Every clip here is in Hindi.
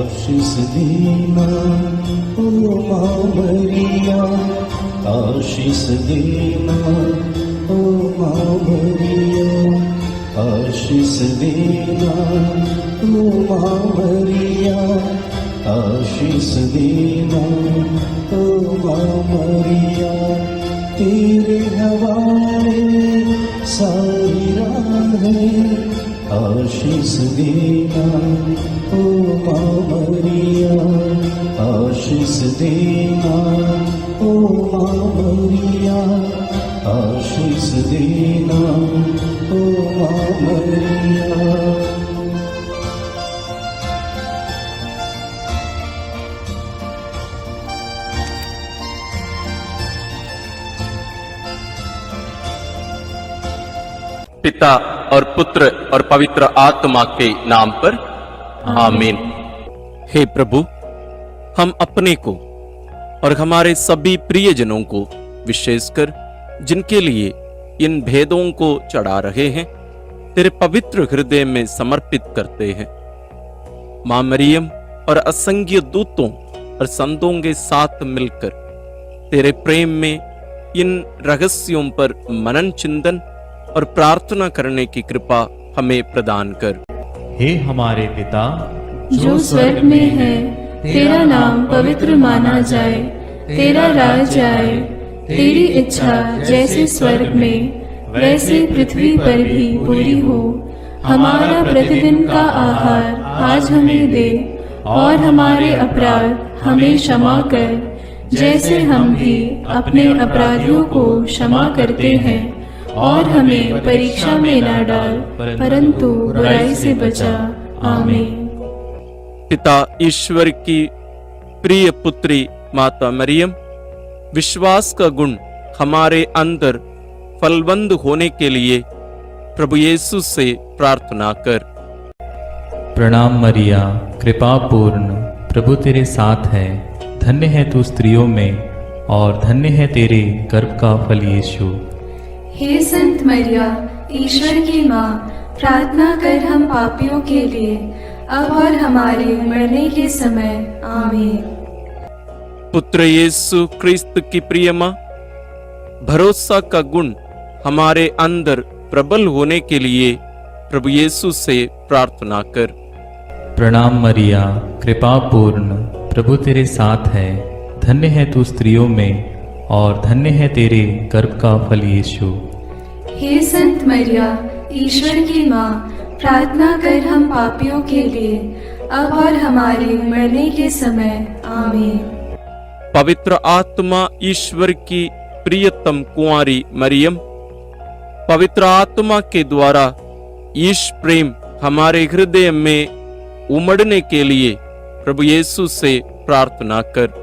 आशीष देना ओ माँ मरिया, आशीष देना ओ माँ मरिया, आशीष देना ओ माँ मरिया, आशीष देना ओ माँ मरिया। तेरे हवाले सारी राहें आशीष देना ओ माँ मरिया, आशीष देना ओ माँ मरिया, आशीष देना ओ माँ मरिया। पिता और पुत्र और पवित्र आत्मा के नाम पर आमीन। हे प्रभु, हम अपने को और हमारे सभी प्रियजनों को, विशेषकर जिनके लिए इन भेदों को चढ़ा रहे हैं, तेरे पवित्र हृदय में समर्पित करते हैं। मां मरियम और असंख्य दूतों और संतों के साथ मिलकर तेरे प्रेम में इन रहस्यों पर मनन चिंतन और प्रार्थना करने की कृपा हमें प्रदान कर। हे हमारे पिता जो स्वर्ग में है, तेरा नाम पवित्र माना जाए, तेरा राज आए, तेरी इच्छा जैसे स्वर्ग में वैसे पृथ्वी पर भी पूरी हो। हमारा प्रतिदिन का आहार आज हमें दे, और हमारे अपराध हमें क्षमा कर, जैसे हम भी अपने अपराधियों को क्षमा करते हैं, और हमें परीक्षा में न डाल, परंतु बुराई से बचा। आमीन। पिता ईश्वर की प्रिय पुत्री माता मरियम, विश्वास का गुण हमारे अंदर फलवंत होने के लिए प्रभु यीशु से प्रार्थना कर। प्रणाम मरिया, कृपा पूर्ण, प्रभु तेरे साथ है। धन्य है तू स्त्रियों में, और धन्य है तेरे गर्भ का फल यीशु। हे संत मरिया, ईश्वर की माँ, प्रार्थना कर हम पापियों के लिए, अब और हमारे मरने के समय। आमीन। पुत्र यीशु क्रिस्त की प्रिय माँ, भरोसा का गुण हमारे अंदर प्रबल होने के लिए प्रभु यीशु से प्रार्थना कर। प्रणाम मरिया, कृपा पूर्ण, प्रभु तेरे साथ है। धन्य है तू स्त्रियों में, और धन्य है तेरे गर्भ का फल यीशु। हे संत मरिया, ईश्वर की माँ, प्रार्थना कर हम पापियों के लिए, अब और हमारे मरने के समय। आमीन। पवित्र आत्मा ईश्वर की प्रियतम कुंवारी मरियम, पवित्र आत्मा के द्वारा ईश प्रेम हमारे हृदय में उमड़ने के लिए प्रभु यीशु से प्रार्थना कर।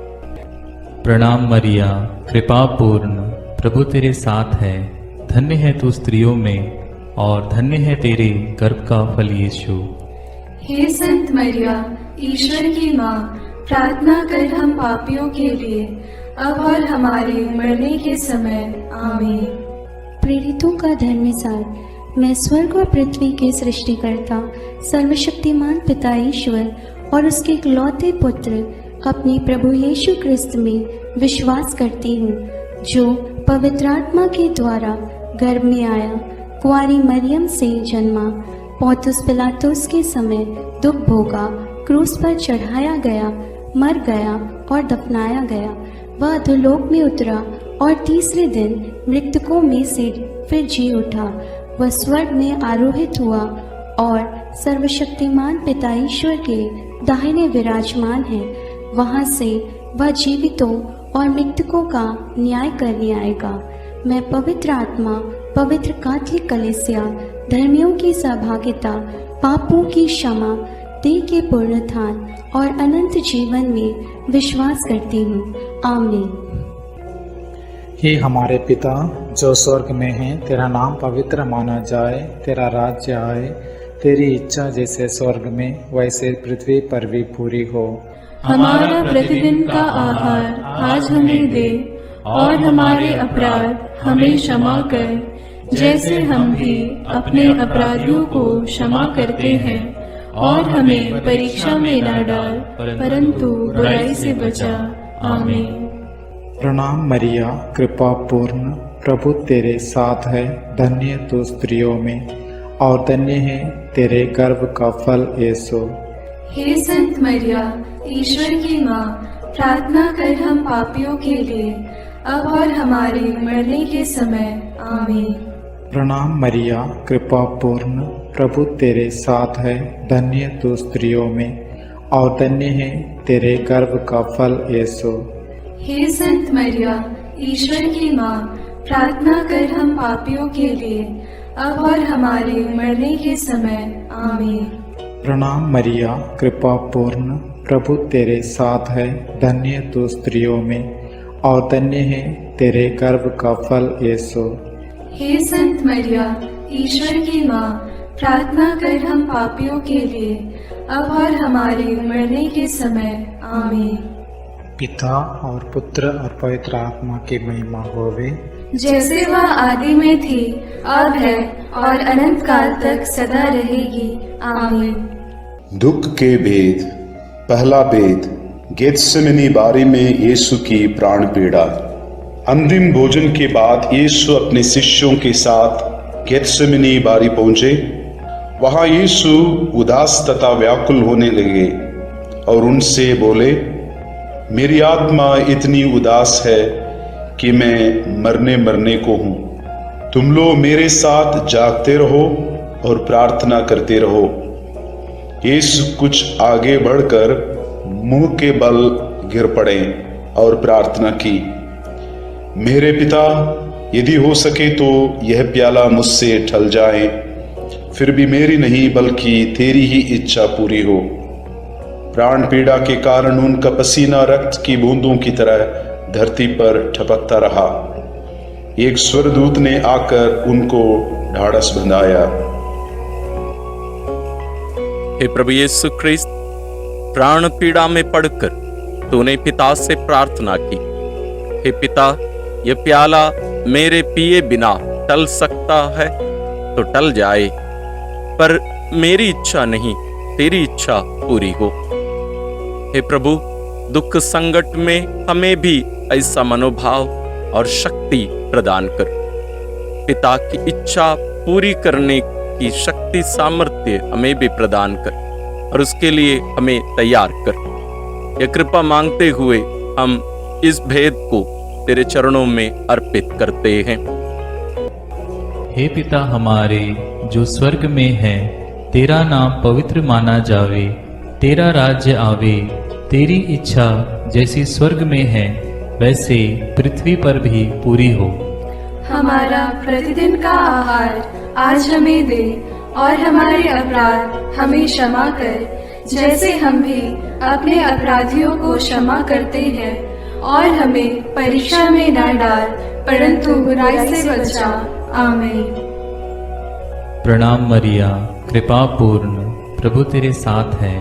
प्रणाम मरिया, कृपा पूर्ण, प्रभु तेरे साथ है। धन्य है तू स्त्रियों में, और धन्य है तेरे गर्भ का फल यीशु। हे संत मरिया, ईश्वर की माँ, प्रार्थना कर हम पापियों के लिए, अब और हमारे मरने के समय। आमीन। प्रेरितों का धर्मसार। मैं स्वर्ग और पृथ्वी के सृष्टिकर्ता सर्वशक्तिमान पिता ईश्वर और उसके इकलौते पुत्र अपने प्रभु यीशु क्रिस्त में विश्वास करती हूँ, जो पवित्र आत्मा के द्वारा गर्भ में आया, कुंवारी मरियम से जन्मा, पौंतुस पिलातुस के समय दुख भोगा, क्रूस पर चढ़ाया गया, मर गया और दफनाया गया। वह अधोलोक में उतरा और तीसरे दिन मृतकों में से फिर जी उठा। वह स्वर्ग में आरोहित हुआ और सर्वशक्तिमान पिता ईश्वर के दाहिने विराजमान है। वहां से वह जीवितों और मृतकों का न्याय करने आएगा। मैं पवित्र आत्मा, पवित्र कैथोलिक कलीसिया, धर्मियों की सहभागिता, पापों की क्षमा, देह के पुनरुत्थान और अनंत जीवन में विश्वास करती हूँ। आमीन। हे हमारे पिता जो स्वर्ग में है, तेरा नाम पवित्र माना जाए, तेरा राज्य आए, तेरी इच्छा जैसे स्वर्ग में वैसे पृथ्वी पर भी पूरी हो। हमारा प्रतिदिन का आहार आज हमें दे, और हमारे अपराध हमें क्षमा कर, जैसे हम भी अपने अपराधियों को क्षमा करते हैं, और हमें परीक्षा में न डाल, परंतु बुराई से बचा। आमीन। प्रणाम मरिया, कृपा पूर्ण, प्रभु तेरे साथ है। धन्य तू स्त्रियों में और धन्य है तेरे गर्भ का फल यीशु। हे संत मरिया, ईश्वर की माँ, प्रार्थना कर हम पापियों के लिए, अब और हमारे मरने के समय। आमीन। प्रणाम मरिया, कृपा पूर्ण, प्रभु तेरे साथ है। धन्य तू स्त्रियों में और धन्य है तेरे गर्भ का फल यीशु। हे संत मरिया, ईश्वर की माँ, प्रार्थना कर हम पापियों के लिए, अब और हमारे मरने के समय। आमीन। प्रणाम मरिया, कृपा पूर्ण, प्रभु तेरे साथ है। धन्य तू स्त्रियों में और धन्य है तेरे गर्भ का फल यीशु। हे संत मरिया, ईश्वर की माँ, प्रार्थना कर हम पापियों के लिए, अब और हमारे मरने के समय। आमीन। पिता और पुत्र और पवित्र आत्मा की महिमा होवे, जैसे वह आदि में थी, अब है और अनंत काल तक सदा रहेगी। आमीन। दुख के भेद। पहला भेद, गेत्सेमनी बारी में यीशु की प्राण पीड़ा। अंतिम भोजन के बाद यीशु अपने शिष्यों के साथ गेत्सेमनी बारी पहुंचे। वहां यीशु उदास तथा व्याकुल होने लगे और उनसे बोले, मेरी आत्मा इतनी उदास है कि मैं मरने को हूं। तुम लोग मेरे साथ जागते रहो और प्रार्थना करते रहो। यीशु कुछ आगे बढ़कर मुंह के बल गिर पड़े और प्रार्थना की, मेरे पिता, यदि हो सके तो यह प्याला मुझसे टल जाए, फिर भी मेरी नहीं बल्कि तेरी ही इच्छा पूरी हो। प्राण पीड़ा के कारण उनका पसीना रक्त की बूंदों की तरह धरती पर टपकता रहा। एक स्वर्गदूत ने आकर उनको ढाढ़स बंधाया। हे प्रभु यीशु ख्रिस्त, प्राण पीड़ा में पड़कर तूने पिता से प्रार्थना की, हे पिता, यह प्याला मेरे पिए बिना टल सकता है तो टल जाए, पर मेरी इच्छा नहीं, तेरी इच्छा पूरी हो। हे प्रभु, दुख संकट में हमें भी ऐसा मनोभाव और शक्ति प्रदान कर। पिता की इच्छा पूरी करने की शक्ति सामर्थ्य हमें भी प्रदान कर और उसके लिए हमें तैयार कर। यह कृपा मांगते हुए हम इस भेद को तेरे चरणों में अर्पित करते हैं। हे पिता हमारे जो स्वर्ग में है, तेरा नाम पवित्र माना जावे, तेरा राज्य आवे, तेरी इच्छा जैसी स्वर्ग में है वैसे पृथ्वी पर भी पूरी हो। हमारा प्रतिदिन का आहार आज हमें दे और हमारे अपराध हमें क्षमा कर, जैसे हम भी अपने अपराधियों को क्षमा करते हैं, और हमें परीक्षा में न डाल, परंतु बुराई से बचा। आमीन। प्रणाम मरिया, कृपा पूर्ण, प्रभु तेरे साथ है।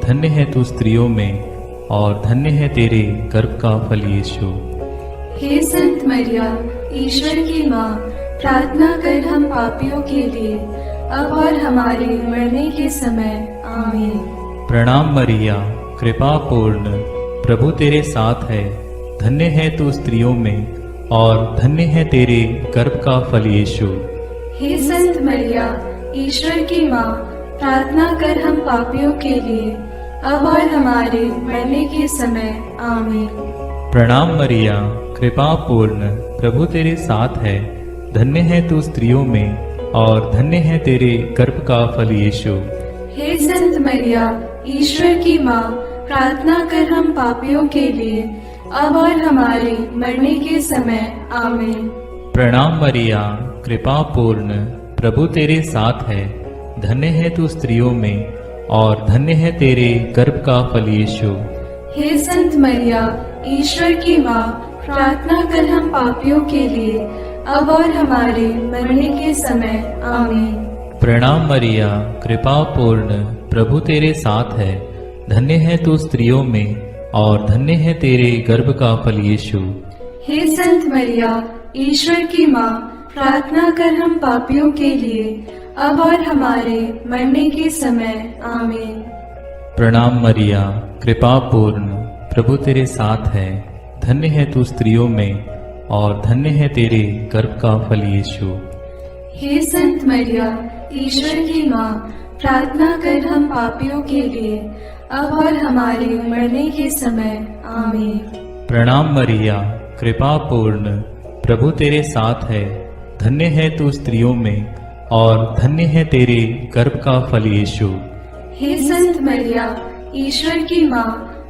धन्य है तू स्त्रियों में और धन्य है तेरे गर्भ का फल यीशु। हे संत मरिया, ईश्वर की माँ, प्रार्थना कर हम पापियों के लिए, अब और हमारे मरने के समय। आमीन। प्रणाम मरिया, कृपा पूर्ण, प्रभु तेरे साथ है। धन्य है तू स्त्रियों में और धन्य है तेरे गर्भ का फल यीशु। हे संत मरिया, ईश्वर की माँ, प्रार्थना कर हम पापियों के लिए, अब और हमारे मरने के समय। आमीन। प्रणाम मरिया, कृपा पूर्ण, प्रभु तेरे साथ है। धन्य है तू स्त्रियों में और धन्य है तेरे गर्भ का फल यीशु। हे संत मरिया, ईश्वर की माँ, प्रार्थना कर हम पापियों के लिए, अब और हमारे मरने के समय। आमीन। प्रणाम मरिया, कृपा पूर्ण, प्रभु तेरे साथ है। धन्य है तू स्त्रियों में और धन्य है तेरे गर्भ का फल यीशु। हे संत मरिया, ईश्वर की माँ, प्रार्थना कर हम पापियों के लिए, अब और हमारे मरने के समय। आमीन। प्रणाम मरिया, कृपा पूर्ण, प्रभु तेरे साथ है। धन्य है तू स्त्रियों में और धन्य है तेरे गर्भ का फल यीशु। हे संत मरिया, ईश्वर की माँ, प्रार्थना कर हम पापियों के लिए अब और हमारे मरने के समय आमीन। प्रणाम मरिया, कृपा पूर्ण, प्रभु तेरे साथ है। धन्य है तू स्त्रियों में और धन्य है तेरे गर्भ का फल यीशु। हे संत मरिया, ईश्वर की माँ, प्रार्थना कर हम पापियों के लिए अब और हमारे मरने के समय आमीन। प्रणाम मरिया, कृपा पूर्ण, प्रभु तेरे साथ है। धन्य है तू स्त्रियों में और धन्य है तेरे गर्भ का फल यीशु। हे संत मरिया, ईश्वर की माँ,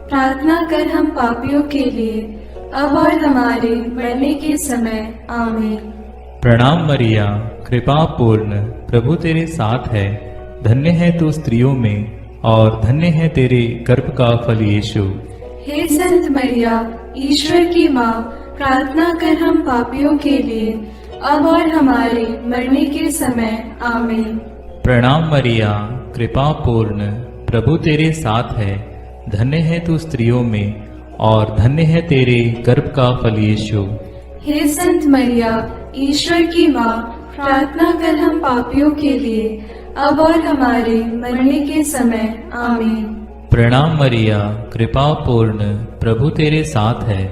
प्रार्थना कर हम पापियों के लिए अब और हमारे मरने के समय आमीन। प्रणाम मरिया, कृपा पूर्ण, प्रभु तेरे साथ है। धन्य है तू स्त्रियों में और धन्य है तेरे गर्भ का फल यीशु। हे संत मरिया, ईश्वर की माँ, प्रार्थना कर हम पापियों के लिए अब और हमारे मरने के समय आमीन। प्रणाम मरिया, कृपा पूर्ण, प्रभु तेरे साथ है। धन्य है तू स्त्रियों में और धन्य है तेरे गर्भ का फल यीशु। हे संत मरिया, ईश्वर की माँ, प्रार्थना कर हम पापियों के लिए अब और हमारे मरने के समय आमीन। प्रणाम मरिया, कृपा पूर्ण, प्रभु तेरे साथ है।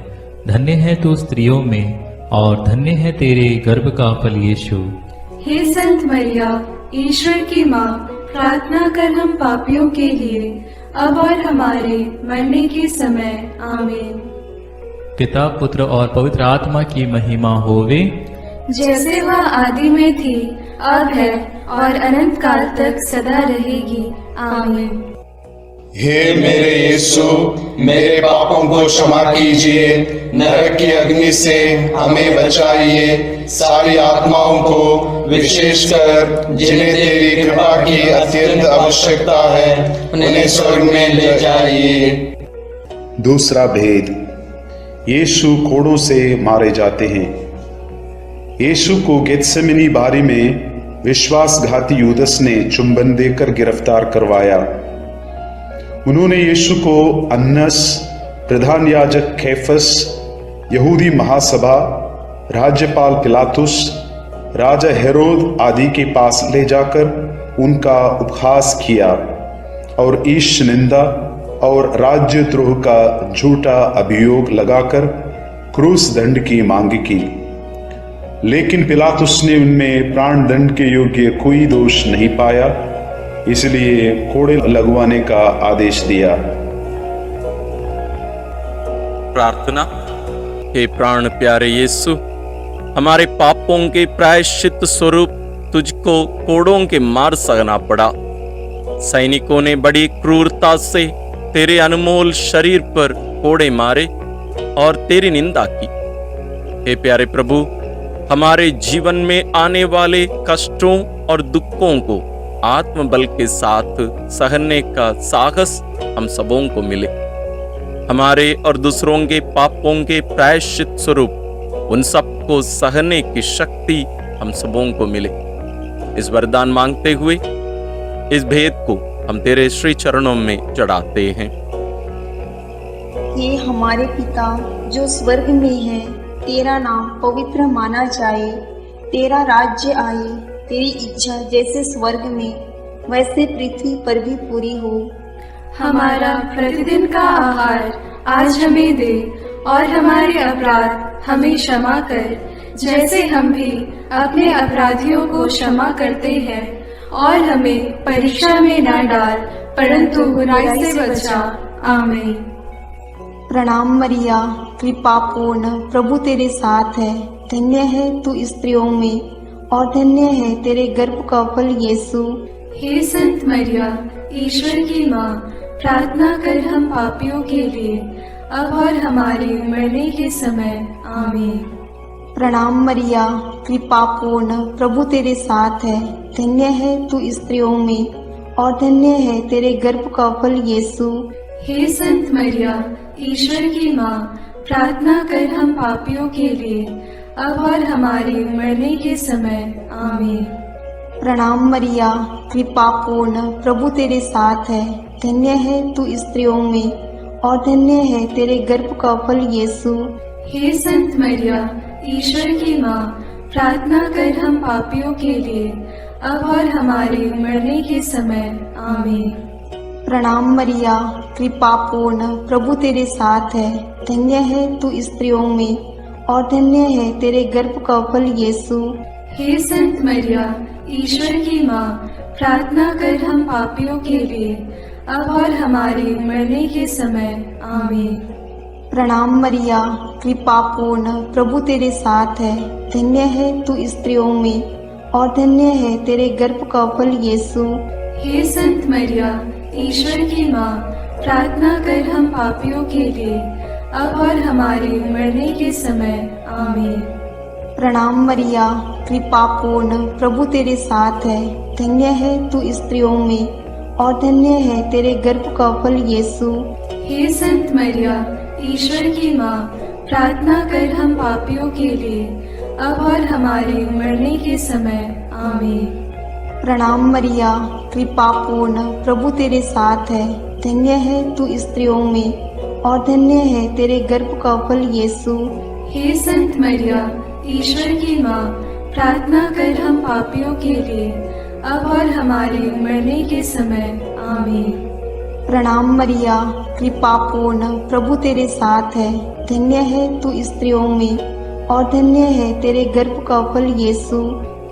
धन्य है तू स्त्रियों में और धन्य है तेरे गर्भ का फल यीशु। हे संत मरिया, ईश्वर की माँ, प्रार्थना कर हम पापियों के लिए अब और हमारे मरने के समय आमीन। पिता, पुत्र और पवित्र आत्मा की महिमा होवे, जैसे वह आदि में थी, अब है और अनंत काल तक सदा रहेगी आमीन। हे मेरे यीशु, मेरे पापों को क्षमा कीजिए, नरक की अग्नि से हमें बचाइए, सारी आत्माओं को, विशेषकर जिन्हें तेरी कृपा की अत्यंत आवश्यकता है, उन्हें स्वर्ग में ले जाइए। दूसरा भेद, यीशु कोड़ों से मारे जाते हैं। यीशु को गेत्सेमनी बारी में विश्वासघाती यूदस ने चुंबन देकर गिरफ्तार करवाया। उन्होंने यीशु को अन्नस, प्रधान याजक कैफस, यहूदी महासभा, राज्यपाल पिलातुस, राजा हेरोद आदि के पास ले जाकर उनका उपहास किया और ईश निंदा और राज्यद्रोह का झूठा अभियोग लगाकर क्रूस दंड की मांग की। लेकिन पिलातुस ने उनमें प्राण दंड के योग्य कोई दोष नहीं पाया, इसलिए कोड़े लगवाने का आदेश दिया। प्रार्थना। हे प्राण प्यारे यीशु, हमारे पापों के प्रायश्चित स्वरूप तुझको कोड़ों के मार सहना पड़ा। सैनिकों ने बड़ी क्रूरता से तेरे अनमोल शरीर पर कोड़े मारे और तेरी निंदा की। हे प्यारे प्रभु, हमारे जीवन में आने वाले कष्टों और दुखों को आत्मबल के साथ सहने का साहस हम सबों को मिले। हमारे और दूसरों के पापों के प्रायश्चित स्वरूप उन सबको सहने की शक्ति हम सबों को मिले। इस वरदान मांगते हुए इस भेद को हम तेरे श्री चरणों में चढ़ाते हैं। हे हमारे पिता जो स्वर्ग में है, तेरा नाम पवित्र माना जाए, तेरा राज्य आए, तेरी इच्छा जैसे स्वर्ग में वैसे पृथ्वी पर भी पूरी हो। हमारा प्रतिदिन का आहार आज हमें दे और हमारे अपराध हमें क्षमा कर, जैसे हम भी अपने अपराधियों को क्षमा करते हैं, और हमें परीक्षा में न डाल परंतु बुराई से बचा। आमीन। प्रणाम मरिया, कृपा पूर्ण, प्रभु तेरे साथ है। धन्य है तू स्त्रियों में और धन्य है तेरे गर्भ का फल यीशु। हे संत मरिया, ईश्वर की माँ, प्रार्थना कर हम पापियों के लिए अब और हमारे मरने के समय। आमीन। प्रणाम मरिया, कृपा पूर्ण, प्रभु तेरे साथ है। धन्य है तू स्त्रियों में और धन्य है तेरे गर्भ का फल यीशु। हे संत मरिया, ईश्वर की माँ, प्रार्थना कर हम पापियों के लिए अब और हमारे मरने के समय। आमीन। प्रणाम मरिया, कृपा पूर्ण, प्रभु तेरे साथ है। धन्य है तू स्त्रियों में और धन्य है तेरे गर्भ का फल यीशु। हे संत मरिया, ईश्वर की माँ, प्रार्थना कर हम पापियों के लिए अब और हमारे मरने के समय आमीन। प्रणाम मरिया, कृपा पूर्ण, प्रभु तेरे साथ है। धन्य है तू स्त्रियों में और धन्य है तेरे गर्भ का फल यीशु। हे संत मरिया, ईश्वर की माँ, प्रार्थना कर हम पापियों के लिए अब और हमारे मरने के समय आमीन। प्रणाम मरिया, कृपा पूर्ण, प्रभु तेरे साथ है। धन्य है तू स्त्रियों में और धन्य है तेरे गर्भ का फल यीशु। हे संत मरिया, ईश्वर की माँ, प्रार्थना कर हम पापियों के लिए अब और हमारे मरने के समय आमीन। प्रणाम मरिया, कृपा पूर्ण, प्रभु तेरे साथ है। धन्य है तू स्त्रियों में और धन्य है तेरे गर्भ का फल यीशु। हे संत मरिया, ईश्वर की माँ, प्रार्थना कर हम पापियों के लिए अब और हमारे मरने के समय आमीन। प्रणाम मरिया, कृपा पूर्ण, प्रभु तेरे साथ है। धन्य है तू स्त्रियों में और धन्य है तेरे गर्भ का फल यीशु। हे संत मरिया, ईश्वर की माँ, प्रार्थना कर हम पापियों के लिए अब और हमारे मरने के समय आमीन। प्रणाम मरिया, कृपा पूर्ण, प्रभु तेरे साथ है। धन्य है तू स्त्रियों में और धन्य है तेरे गर्भ का फल यीशु।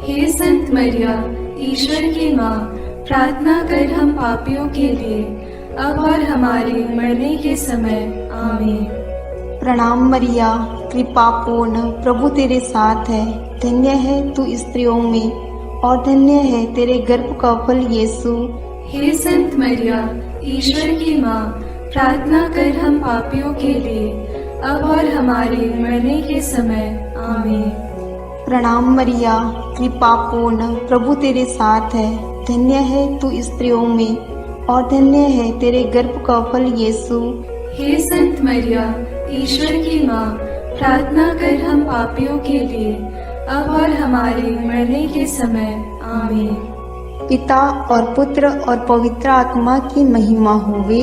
हे संत मरिया, ईश्वर की माँ, प्रार्थना कर हम पापियों के लिए अब और हमारे मरने के समय आमीन। प्रणाम मरिया, कृपा पूर्ण, प्रभु तेरे साथ है। धन्य है तू स्त्रियों में और धन्य है तेरे गर्भ का फल यीशु। हे संत मरिया, ईश्वर की माँ, प्रार्थना कर हम पापियों के लिए अब और हमारे मरने के समय आमीन। प्रणाम मरिया, कृपा पूर्ण, प्रभु तेरे साथ है। धन्य है तू स्त्रियों में और धन्य है तेरे गर्भ का फल यीशु। हे संत मरिया, ईश्वर की माँ, प्रार्थना कर हम पापियों के लिए अब और हमारे मरने के समय आमीन। पिता और पुत्र और पवित्र आत्मा की महिमा होवे,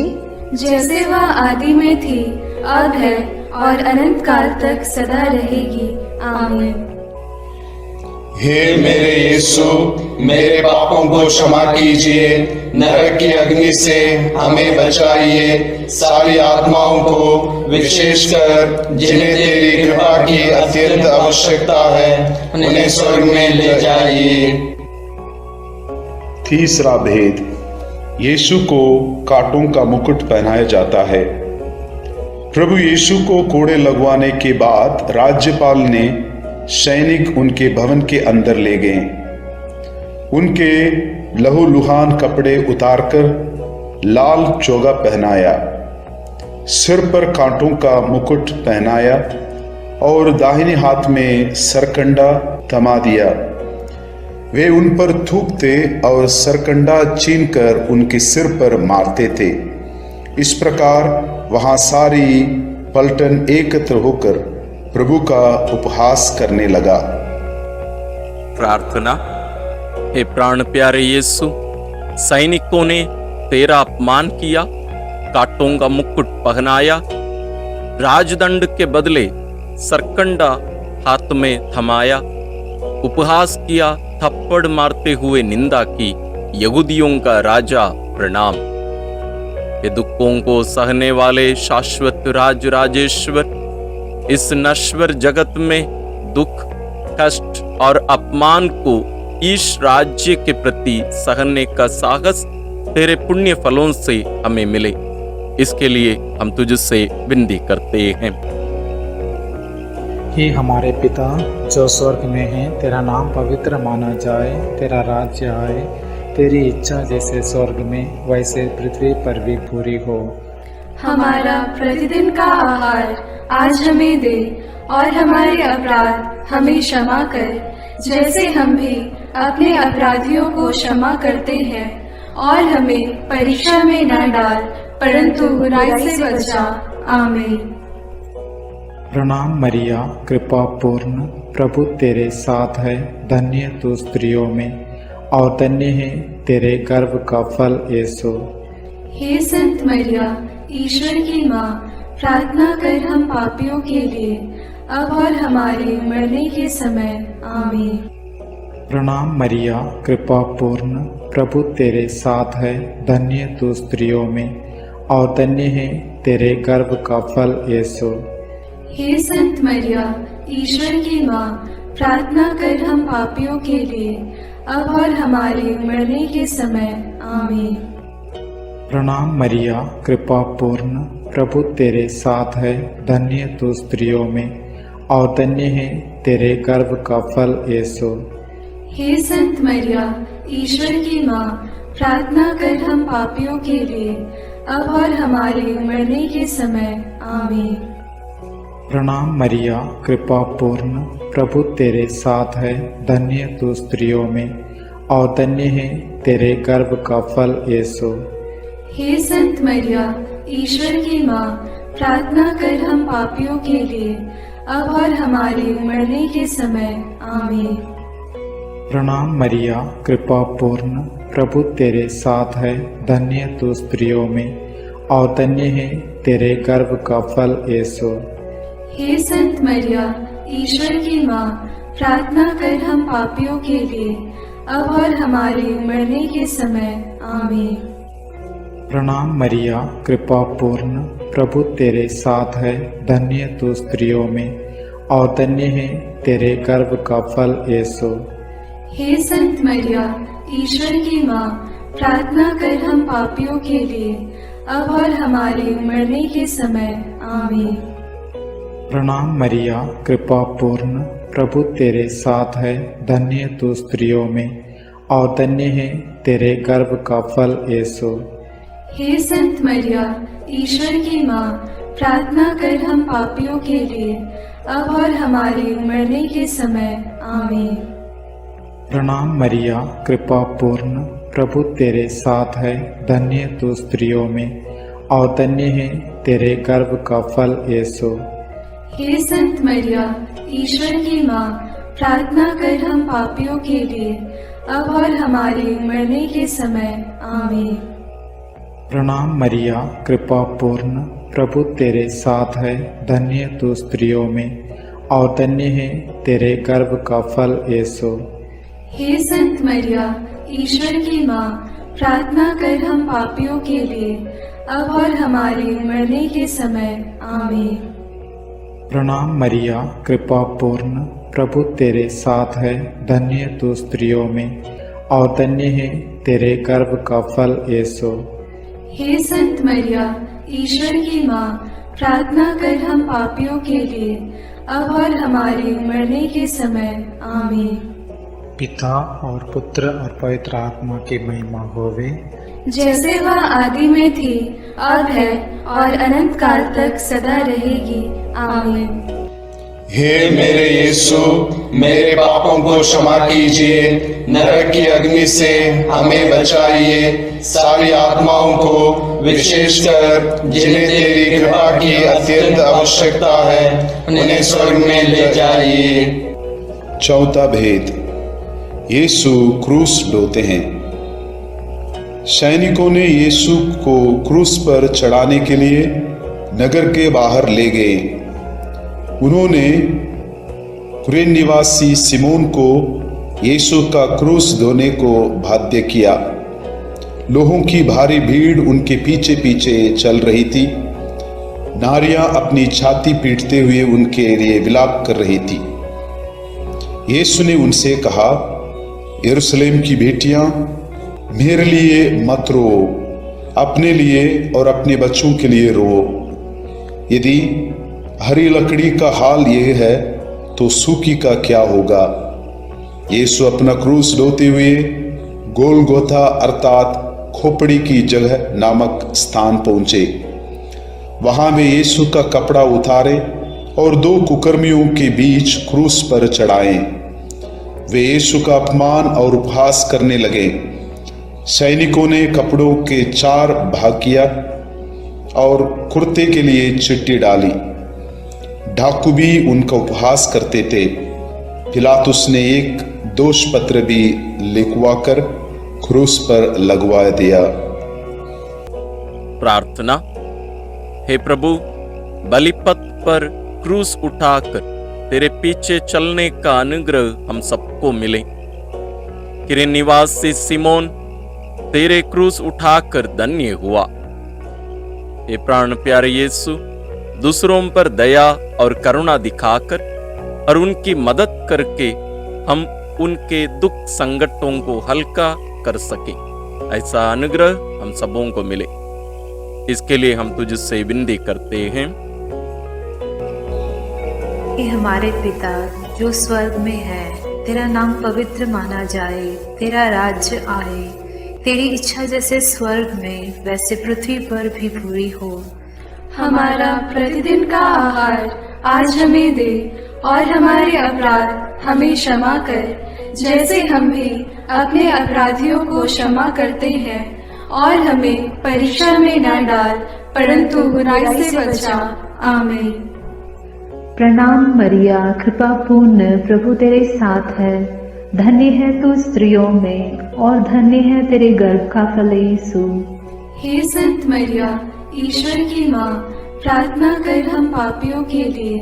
जैसे वह आदि में थी, अब है और अनंत काल तक सदा रहेगी आमीन। हे मेरे यीशु, मेरे पापों को क्षमा कीजिए, नरक की अग्नि से हमें बचाइए, सारी आत्माओं को विशेषकर जिन्हें तेरी कृपा की अत्यंत आवश्यकता है उन्हें स्वर्ग में ले जाइए। तीसरा भेद, यीशु को कांटों का मुकुट पहनाया जाता है। प्रभु यीशु को कोड़े लगवाने के बाद राज्यपाल ने सैनिक उनके भवन के अंदर ले गए। उनके लहूलुहान कपड़े उतारकर लाल चोगा पहनाया, सिर पर कांटों का मुकुट पहनाया और दाहिने हाथ में सरकंडा थमा दिया। वे उन पर थूकते और सरकंडा छीनकर उनके सिर पर मारते थे। इस प्रकार वहां सारी पलटन एकत्र होकर प्रभु का उपहास करने लगा। प्रार्थना। हे प्राण प्यारे यीशु, सैनिकों ने तेरा अपमान किया, कांटों का मुकुट पहनाया, राजदंड के बदले सरकंडा हाथ में थमाया, उपहास किया, थप्पड़ मारते हुए निंदा की, यहूदियों का राजा प्रणाम। ये दुखों को सहने वाले शाश्वत राज राजेश्वर, इस नश्वर जगत में दुख, कष्ट और अपमान को ईश राज्य के प्रति सहने का साहस तेरे पुण्य फलों से हमें मिले, इसके लिए हम तुझसे विनती करते हैं। हे हमारे पिता जो स्वर्ग में है, तेरा नाम पवित्र माना जाए, तेरा राज्य आए, तेरी इच्छा जैसे स्वर्ग में वैसे पृथ्वी पर भी पूरी हो। हमारा प्रतिदिन का आहार आज हमें दे और हमारे अपराध हमें क्षमा कर, जैसे हम भी अपने अपराधियों को क्षमा करते हैं, और हमें परीक्षा में न डाल परंतु बुराई से बचा। आमीन। प्रणाम मरिया, कृपा पूर्ण, प्रभु तेरे साथ है। धन्य तू स्त्रियों में और धन्य है तेरे गर्भ का फल यीशु। हे संत मरिया, ईश्वर की माँ, प्रार्थना कर हम पापियों के लिए अब और हमारे मरने के समय आमीन। प्रणाम मरिया, कृपा पूर्ण, प्रभु तेरे साथ है, धन्य तू स्त्रियों में और धन्य है तेरे गर्भ का फल यीशु। हे संत मरिया, ईश्वर की माँ, प्रार्थना कर हम पापियों के लिए, अब और हमारे मरने के समय आमीन। प्रणाम मरिया, कृपा पूर्ण, प्रभु तेरे साथ है, धन्य तू स्त्रियों में और धन्य है तेरे गर्भ का फल यीशु। हे संत मरिया, ईश्वर की माँ, प्रार्थना कर हम पापियों के लिए, अब और हमारे मरने के समय आमीन। प्रणाम मरिया, कृपा पूर्ण, प्रभु तेरे साथ है, धन्य तू स्त्रियों में और धन्य है तेरे गर्भ का फल यीशु। हे संत मरिया, ईश्वर की माँ, प्रार्थना कर हम पापियों के लिए, अब और हमारे मरने के समय आमीन। प्रणाम मरिया, कृपा पूर्ण, प्रभु तेरे साथ है, धन्य तू स्त्रियों में और धन्य है तेरे गर्भ का फल यीशु। हे संत मरिया, ईश्वर की माँ, प्रार्थना कर हम पापियों के लिए, अब और हमारे मरने के समय आमीन। प्रणाम मरिया, कृपा पूर्ण, प्रभु तेरे साथ है, धन्य तू स्त्रियों में और धन्य है तेरे गर्भ का फल यीशु। हे संत मरिया, ईश्वर की माँ, प्रार्थना कर हम पापियों के लिए, अब और हमारे मरने के समय आमीन। प्रणाम मरिया, कृपा पूर्ण, प्रभु तेरे साथ है, धन्य तू स्त्रियों में और धन्य है तेरे गर्भ का फल यीशु। हे संत मरिया, ईश्वर की माँ, प्रार्थना कर हम पापियों के लिए, अब और हमारे मरने के समय आमीन। प्रणाम मरिया, कृपा पूर्ण, प्रभु तेरे साथ है, धन्य तू स्त्रियों में और धन्य है तेरे गर्भ का फल यीशु। हे संत मरिया, ईश्वर की माँ, प्रार्थना कर हम पापियों के लिए, अब और हमारे मरने के समय आमीन। प्रणाम मरिया, कृपा पूर्ण, प्रभु तेरे साथ है, धन्य तू स्त्रियों में और धन्य है तेरे गर्भ का फल यीशु। हे संत मरिया, ईश्वर की माँ, प्रार्थना कर हम पापियों के लिए, अब और हमारे मरने के समय आमीन। प्रणाम मरिया, कृपा पूर्ण, प्रभु तेरे साथ है, धन्य तू स्त्रियों में और धन्य है तेरे गर्भ का फल यीशु। हे संत मरिया, ईश्वर की माँ, प्रार्थना कर हम पापियों के लिए, अब और हमारे मरने के समय आमीन। पिता और पुत्र और पवित्र आत्मा की महिमा होवे, जैसे वह आदि में थी, अब है और अनंत काल तक सदा रहेगी आमीन। हे मेरे यीशु, मेरे पापों को क्षमा कीजिए, नरक की अग्नि से हमें बचाइए, सारी आत्माओं को, विशेषकर जिन्हें तेरी कृपा की अत्यंत आवश्यकता है, उन्हें स्वर्ग में ले जाइए। चौथा भेद, यीशु क्रूस ढोते हैं। सैनिकों ने यीशु को क्रूस पर चढ़ाने के लिए नगर के बाहर ले गए। उन्होंने कुरेन निवासी सिमोन को यीशु का क्रूस ढोने को बाध्य किया। लोगों की भारी भीड़ उनके पीछे पीछे चल रही थी। नारियां अपनी छाती पीटते हुए उनके लिए विलाप कर रही थी। यीशु ने उनसे कहा, यरूशलेम की बेटियां, मेरे लिए मत रो, अपने लिए और अपने बच्चों के लिए रो। यदि हरी लकड़ी का हाल यह है तो सूखी का क्या होगा। यीशु अपना क्रूस ढोते हुए गोलगोथा अर्थात खोपड़ी की जगह नामक स्थान पहुंचे। वहां वे यीशु का कपड़ा उतारे और दो कुकर्मियों के बीच क्रूस पर चढ़ाए। वे यीशु का अपमान और उपहास करने लगे। सैनिकों ने कपड़ों के 4 भाग किया और कुर्ते के लिए चिट्ठी डाली। डाकू भी उनका उपहास करते थे। पिलातुस ने एक दोष पत्र भी लिखवाकर क्रूस पर लगवा दिया। प्रार्थना। हे प्रभु, बलिपत्र पर क्रूस उठाकर तेरे पीछे चलने का अनुग्रह हम सबको मिले। किरेन निवास से सिमोन तेरे क्रूस उठाकर धन्य हुआ। ये प्राण प्यारे यीशु, दूसरों पर दया और करुणा दिखाकर और उनकी मदद करके हम उनके दुख संकटों को हल्का कर सके, ऐसा अनुग्रह हम सबों को मिले। इसके लिए हम तुझसे विनती करते हैं। हे हमारे पिता जो स्वर्ग में है, तेरा नाम पवित्र माना जाए, तेरा राज्य आए, तेरी इच्छा जैसे स्वर्ग में वैसे पृथ्वी पर भी पूरी हो। हमारा प्रतिदिन का आहार आज हमें दे और हमारे अपराध हमें क्षमा कर, जैसे हम भी अपने अपराधियों को क्षमा करते हैं, और हमें परीक्षा में न डाल परंतु बुराई से बचा। आमीन। प्रणाम मरिया, कृपा पूर्ण, प्रभु तेरे साथ है। धन्य है तू स्त्रियों में और धन्य है तेरे गर्भ का फल यीशु। हे संत मरिया, ईश्वर की माँ, प्रार्थना कर हम पापियों के लिए,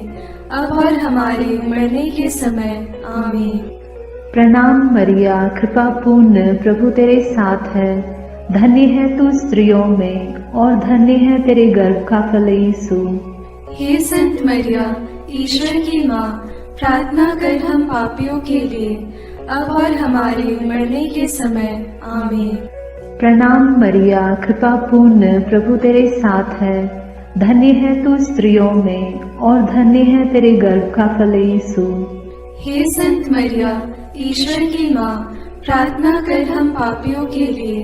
अब और हमारे मरने के समय। आमीन। प्रणाम मरिया, कृपा पूर्ण, प्रभु तेरे साथ है। धन्य है तू स्त्रियों में और धन्य है तेरे गर्भ का फल यीशु। हे संत मरिया, ईश्वर की माँ, प्रार्थना कर हम पापियों के लिए, अब और हमारे मरने के समय। आमीन। प्रणाम मरिया, कृपा पूर्ण, प्रभु तेरे साथ है। धन्य है तू स्त्रियों में और धन्य है तेरे गर्भ का फल यीशु। हे संत मरिया, ईश्वर की माँ, प्रार्थना कर हम पापियों के लिए,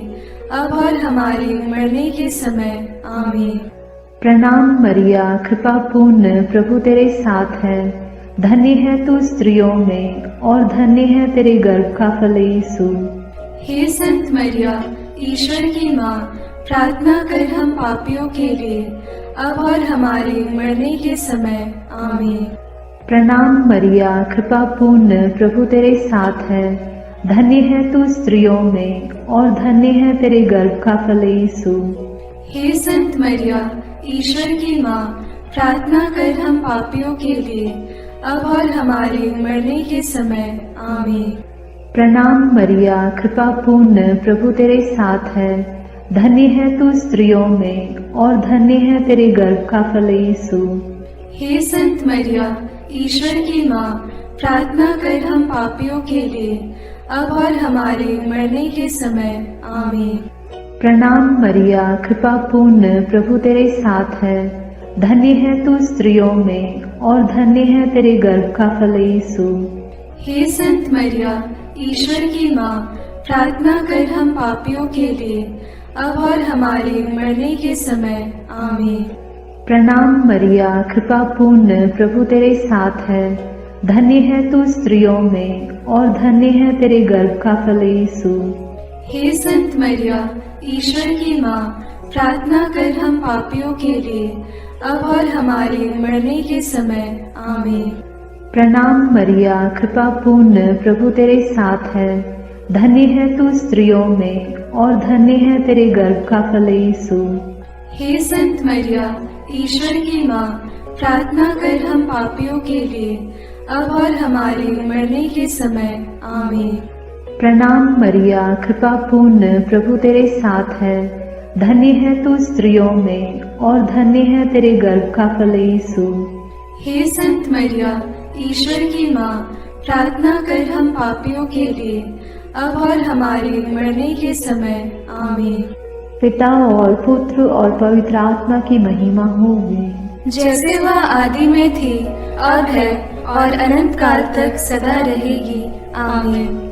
अब और हमारे मरने के समय। आमीन। प्रणाम मरिया, कृपा पूर्ण, प्रभु तेरे साथ है। धन्य है तू स्त्रियों में और धन्य है तेरे गर्भ का फल यीशु। हे संत मरिया, ईश्वर की माँ, प्रार्थना कर हम पापियों के लिए, अब और हमारे मरने के समय। आमीन। प्रणाम मरिया, कृपा पूर्ण, प्रभु तेरे साथ है। धन्य है तू स्त्रियों में और धन्य है तेरे गर्भ का फल यीशु। हे संत मरिया, ईश्वर की माँ, प्रार्थना कर हम पापियों के लिए, अब और हमारे मरने के समय। आमीन। प्रणाम मरिया, कृपा पूर्ण, प्रभु तेरे साथ है। धन्य है तू स्त्रियों में और धन्य है तेरे गर्भ का फल यीशु। हे संत मरिया, ईश्वर की माँ, प्रार्थना कर हम पापियों के लिए, अब और हमारे मरने के समय। आमीन। प्रणाम मरिया, कृपा पूर्ण, प्रभु तेरे साथ है। धन्य है तू स्त्रियों में और धन्य है तेरे गर्भ का फल यीशु। हे संत मरिया, ईश्वर की माँ, प्रार्थना कर हम पापियों के लिए, अब और हमारे मरने के समय। आमीन। प्रणाम मरिया, कृपा पूर्ण, प्रभु तेरे साथ है। धन्य है तू स्त्रियों में और धन्य है तेरे गर्भ का फल यीशु। हे संत मरिया, ईश्वर की माँ, प्रार्थना कर हम पापियों के लिए, अब और हमारे मरने के समय। आमीन। प्रणाम मरिया, कृपा पूर्ण, प्रभु तेरे साथ है। धन्य है तू स्त्रियों में और धन्य है तेरे गर्भ का फल यीशु। हे संत मरिया, ईश्वर की माँ, प्रार्थना कर हम पापियों के लिए, अब और हमारे मरने के समय। आमीन। प्रणाम मरिया, कृपा पूर्ण, प्रभु तेरे साथ है। धन्य है तू स्त्रियों में और धन्य है तेरे गर्भ का फल यीशु। हे संत मरिया, ईश्वर की माँ, प्रार्थना कर हम पापियों के लिए, अब और हमारे मरने के समय। आमीन। पिता और पुत्र और पवित्र आत्मा की महिमा होगी, जैसे वह आदि में थी, अब है और अनंत काल तक सदा रहेगी। आमीन।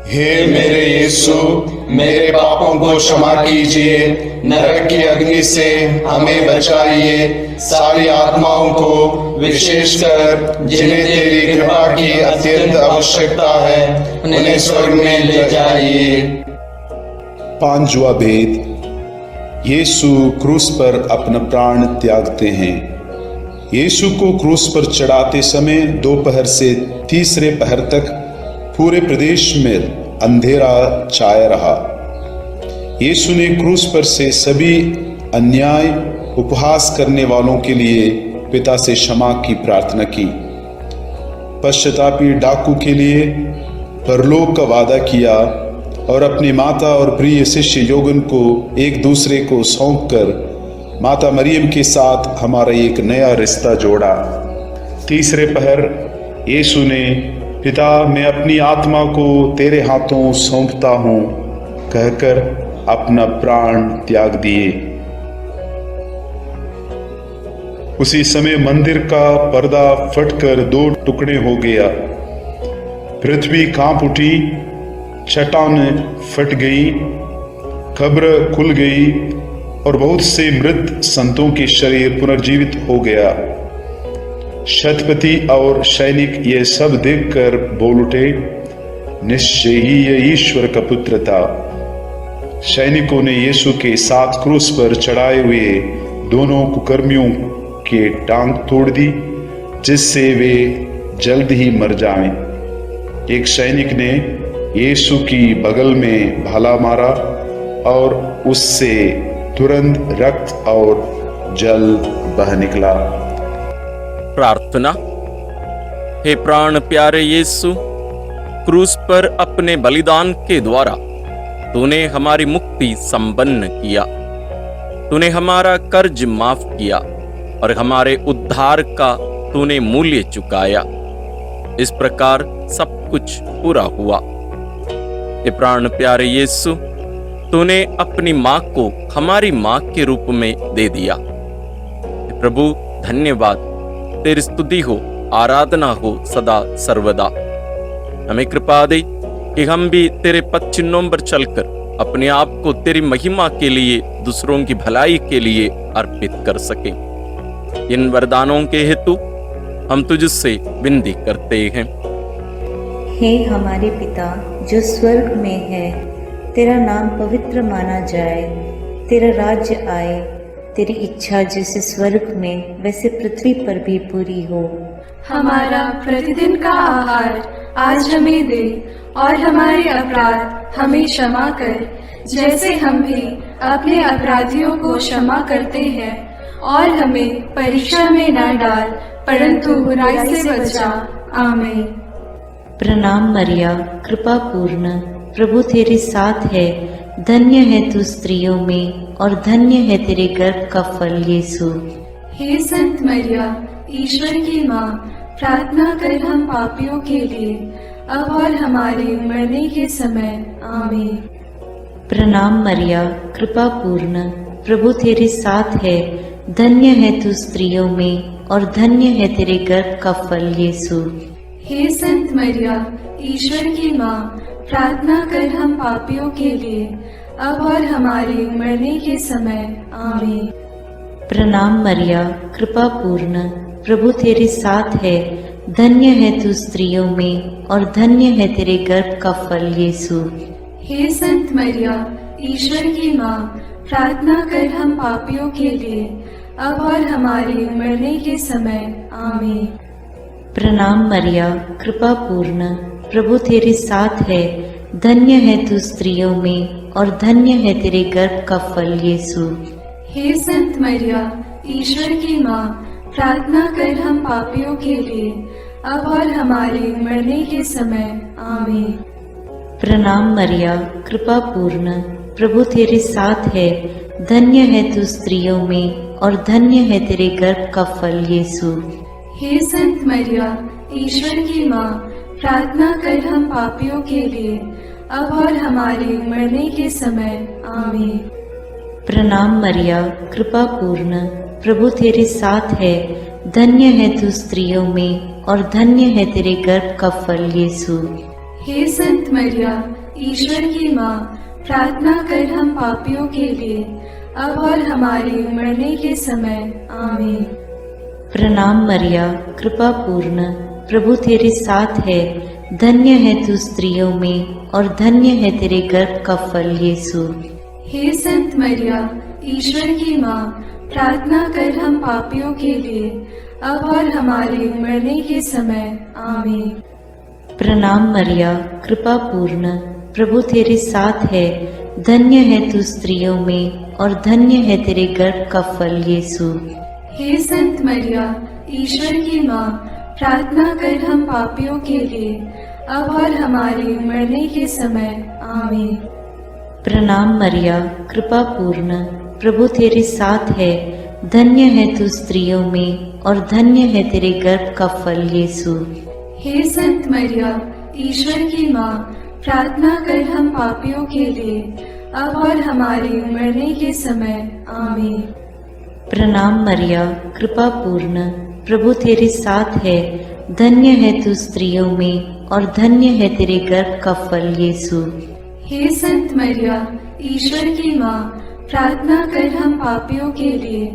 हे मेरे यीशु, मेरे पापों को क्षमा कीजिए, नरक की अग्नि से हमें बचाइए, सारी आत्माओं को, विशेषकर जिन्हें तेरी कृपा की अत्यंत आवश्यकता है, उन्हें स्वर्ग में ले जाइए। पांचवा भेद, यीशु क्रूस पर अपना प्राण त्यागते हैं। यीशु को क्रूस पर चढ़ाते समय दोपहर से तीसरे पहर तक पूरे प्रदेश में अंधेरा छाया रहा। यीशु ने क्रूस पर से सभी अन्याय उपहास करने वालों के लिए पिता से क्षमा की प्रार्थना की। पश्चातापी डाकू के लिए परलोक का वादा किया और अपनी माता और प्रिय शिष्य योगन को एक दूसरे को सौंपकर माता मरियम के साथ हमारा एक नया रिश्ता जोड़ा। तीसरे पहर यीशु ने पिता मैं अपनी आत्मा को तेरे हाथों सौंपता हूँ कहकर अपना प्राण त्याग दिए। उसी समय मंदिर का पर्दा फटकर 2 टुकड़े हो गया। पृथ्वी कांप उठी, चट्टान फट गई, कब्र खुल गई और बहुत से मृत संतों के शरीर पुनर्जीवित हो गया। शतपति और सैनिक ये सब देखकर बोल उठे, निश्चय ही ये ईश्वर का पुत्र था। सैनिकों ने यीशु के साथ क्रूस पर चढ़ाए हुए दोनों कुकर्मियों के टांग तोड़ दी, जिससे वे जल्द ही मर जाएं। एक सैनिक ने यीशु की बगल में भाला मारा और उससे तुरंत रक्त और जल बह निकला। प्रार्थना। हे प्राण प्यारे यीशु, क्रूस पर अपने बलिदान के द्वारा तूने हमारी मुक्ति संपन्न किया। तूने हमारा कर्ज माफ किया और हमारे उद्धार का तूने मूल्य चुकाया। इस प्रकार सब कुछ पूरा हुआ। हे प्राण प्यारे यीशु, तूने अपनी माँ को हमारी माँ के रूप में दे दिया। प्रभु धन्यवाद, तेरी स्तुति हो, आराधना हो सदा सर्वदा। हमें कृपा दे कि हम भी तेरे पद चिन्हों पर चलकर अपने आप को तेरी महिमा के लिए, दूसरों की भलाई के लिए अर्पित कर सके। इन वरदानों के हेतु हम तुझसे विनती करते हैं। हे हमारे पिता जो स्वर्ग में है, तेरा नाम पवित्र माना जाए, तेरा राज्य आए, तेरी इच्छा जैसे स्वर्ग में वैसे पृथ्वी पर भी पूरी हो। हमारा प्रतिदिन का आहार आज हमें दे और हमारे अपराध हमें क्षमा कर, जैसे हम भी अपने अपराधियों को क्षमा करते हैं, और हमें परीक्षा में न डाल परंतु बुराई से बचा। आमीन। प्रणाम मरिया, कृपा पूर्ण, प्रभु तेरे साथ है, धन्य है तू स्त्रियों में और धन्य है तेरे गर्भ का फल यीशु। हे संत मरिया, ईश्वर की माँ, प्रार्थना कर हम पापियों के लिए, अब और हमारे मरने के समय। आमीन। प्रणाम मरिया, कृपा पूर्ण, प्रभु तेरे साथ है, धन्य है तू स्त्रियों में और धन्य है तेरे गर्भ का फल यीशु। हे संत मरिया, ईश्वर की माँ, प्रार्थना कर हम पापियों के लिए, अब और हमारे मरने के समय। आमीन। प्रणाम मरिया, कृपा पूर्ण, प्रभु तेरे साथ है, धन्य है तू स्त्रियों में और धन्य है तेरे गर्भ का फल यीशु। हे संत मरिया, ईश्वर की माँ, प्रार्थना कर हम पापियों के लिए, अब और हमारे मरने के समय। आमीन। प्रणाम मरिया, कृपा पूर्ण, प्रभु तेरे साथ है, धन्य है तू स्त्रियों में और धन्य है तेरे गर्भ का फल यीशु। हे संत मरिया, ईश्वर की माँ, प्रार्थना कर हम पापियों के लिए, अब और हमारे मरने के समय। आमीन। प्रणाम मरिया, कृपा पूर्ण, प्रभु तेरे साथ है, धन्य है तू स्त्रियों में और धन्य है तेरे गर्भ का फल यीशु। हे संत मरिया, ईश्वर की माँ, प्रार्थना कर हम पापियों के लिए, अब और हमारे मरने के समय। आमीन। प्रणाम मरिया, कृपा पूर्ण, प्रभु तेरे साथ है, धन्य है तू स्त्रियों में और धन्य है तेरे गर्भ का फल यीशु। हे संत मरिया, ईश्वर की माँ, प्रार्थना कर हम पापियों के लिए, अब और हमारे मरने के समय। आमीन। प्रणाम मरिया, कृपा पूर्ण, प्रभु तेरे साथ है, धन्य है तू स्त्रियों में और धन्य है तेरे गर्भ का फल यीशु। हे संत मरिया, ईश्वर की माँ, प्रार्थना कर हम पापियों के लिए, अब और हमारे मरने के समय। आमीन। प्रणाम मरिया, कृपा पूर्ण, प्रभु तेरे साथ है, धन्य है तू स्त्रियों में और धन्य है तेरे गर्भ का फल यीशु। हे संत मरिया, ईश्वर की माँ, प्रार्थना कर हम पापियों के लिए, अब और हमारे मरने के समय। आमीन। प्रणाम मरिया, कृपा पूर्ण, प्रभु तेरे साथ है, धन्य है तू स्त्रियों में और धन्य है तेरे गर्भ का फल यीशु। हे संत मरिया, ईश्वर की माँ, प्रार्थना कर हम पापियों के लिए, अब और हमारे मरने के समय। आमीन। प्रणाम मरिया, कृपा पूर्ण, प्रभु तेरे साथ है, धन्य है तू स्त्रियों में और धन्य है तेरे गर्भ का फल यीशु। हे संत मरिया, ईश्वर की माँ, प्रार्थना कर हम पापियों के लिए,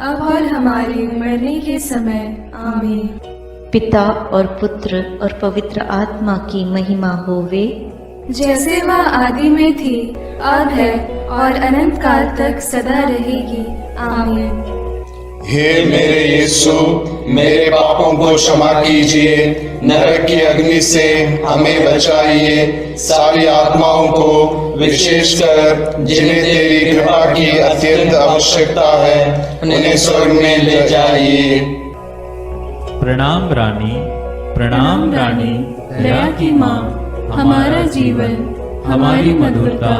अब और हमारे मरने के समय। आमीन। पिता और पुत्र और पवित्र आत्मा की महिमा होवे, जैसे वह आदि में थी, अब है और अनंत काल तक सदा रहेगी। आमीन। हे मेरे यीशु, मेरे पापों को क्षमा कीजिए, नरक की अग्नि से हमें बचाइए, सारी आत्माओं को विशेषकर जिन्हें तेरी कृपा की अत्यंत आवश्यकता है उन्हें स्वर्ग में ले जाइए। प्रणाम रानी, प्रणाम रानी, दया की माँ, हमारा जीवन, हमारी मधुरता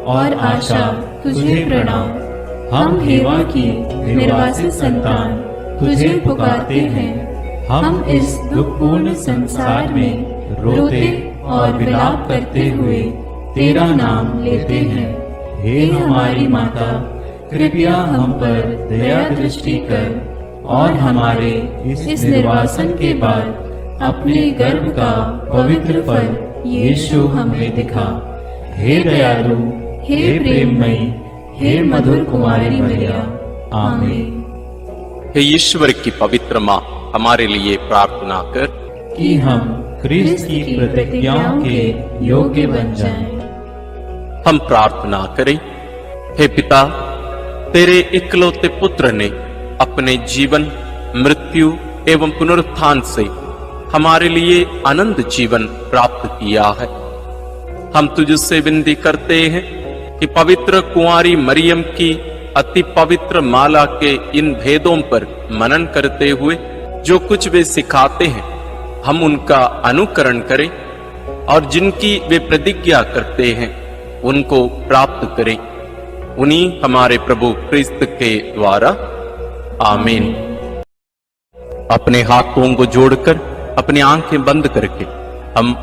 और आशा तुझे प्रणाम। हम हेवा की निर्वासित संतान तुझे पुकारते हैं। हम इस दुखपूर्ण संसार में रोते और विलाप करते हुए तेरा नाम लेते हैं। हे हमारी माता, कृपया हम पर दया दृष्टि कर और हमारे इस निर्वासन के बाद अपने गर्भ का पवित्र फल यीशु हमें दिखा। हे दयालु, हे प्रेममयी, हे मधुर कुमारी मरिया। आमीन। हे ईश्वर की पवित्र माँ, हमारे लिए प्रार्थना कर कि हम क्रिस्त की प्रतिज्ञाओं के योग्य बन जाएं। हम प्रार्थना करें। हे पिता, तेरे इकलौते पुत्र ने अपने जीवन, मृत्यु एवं पुनरुत्थान से हमारे लिए अनंत जीवन प्राप्त किया है। हम तुझसे विनती करते हैं कि पवित्र कुंवारी मरियम की अति पवित्र माला के इन भेदों पर मनन करते हुए जो कुछ वे सिखाते हैं, हम उनका अनुकरण करें और जिनकी वे प्रतिज्ञा करते हैं उनको प्राप्त करें। उन्हीं हमारे प्रभु क्रिस्त के द्वारा। आमीन। अपने हाथों को जोड़कर अपनी आंखें बंद करके हम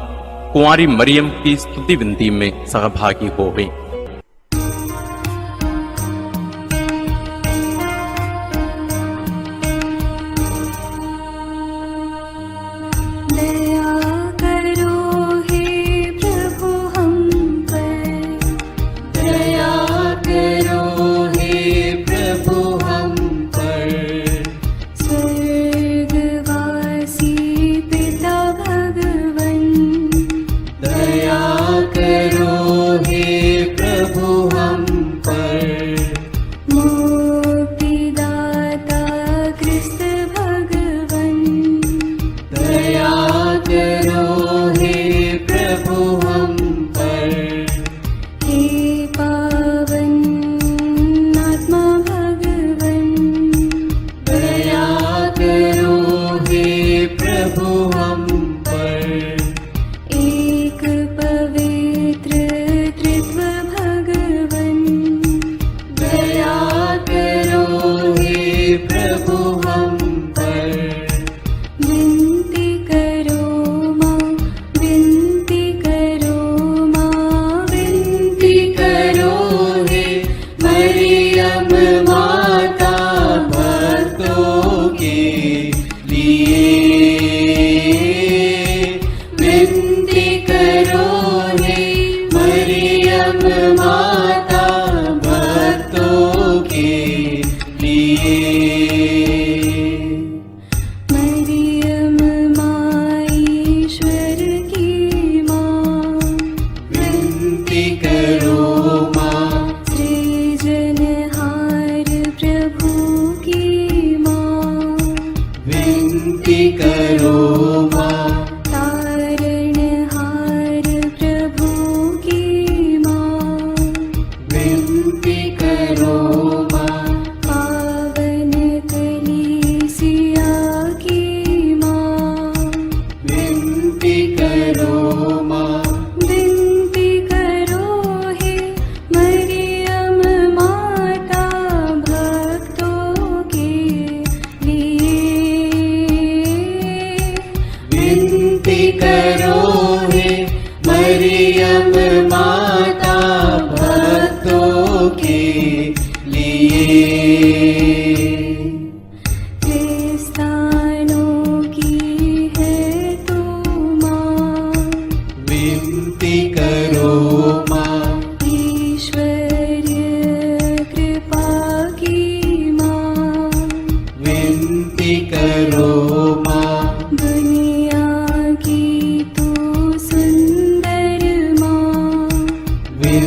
कुंवारी मरियम की स्तुति विनती में सहभागी हो गए।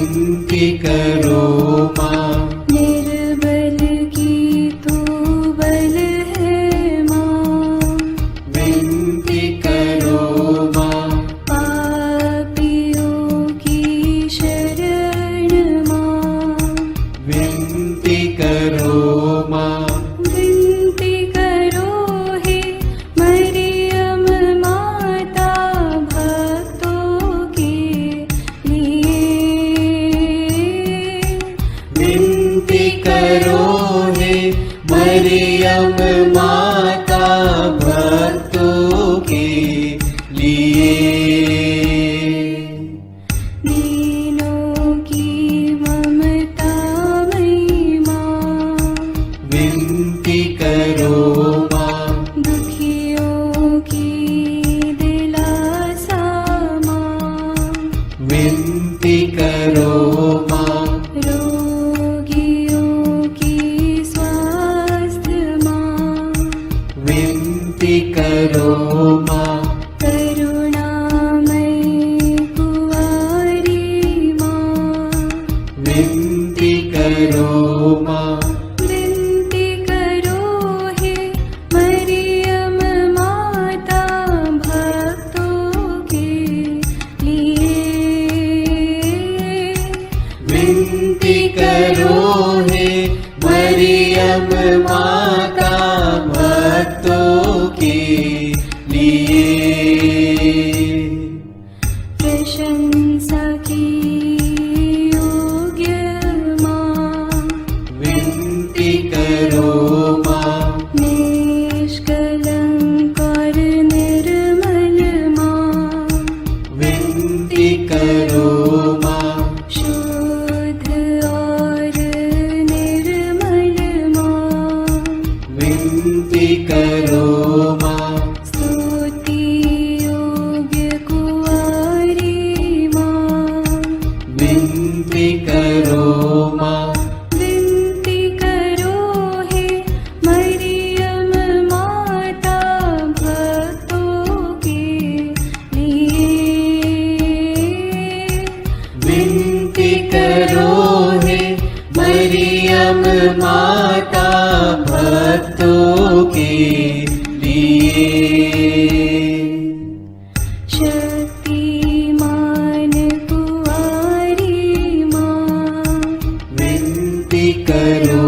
विनती करो माँ। निर्बल की तू बल है माँ, विनती करो माँ। पापियों की शरण माँ, विनती करो माँ। विनती करो हे मरियम माता भक्तों के लिए। विनती करो हे मरियम माता भक्तों के लिए। दीनों की ममता मई माँ, विनती करो माँ। दुखियों की दिलासा माँ, विनती करो माँ। रोगियों की स्वास्थ्य माँ, विनती करो माँ। करुणामयी कुंवारी माँ, विनती करो माँ। विनती करो हे मरियम माता भक्तों के लिए। विनती करो हे मरियम माता भक्तों के लिए। प्रशंसा की योग्य माँ, विनती करो माँ। निष्कलंक और निर्मल माँ, विनती करो माँ। शुद्ध और निर्मल माँ, विनती करो माँ। स्तुति योग्य कुंवारी माँ, विनती करो माँ। विनती करो हे मरियम माता भक्तों के लिए। विनती करो हे मरियम माता भक्तों के लिए। शक्तिमान कुंवारी माँ, विनती करो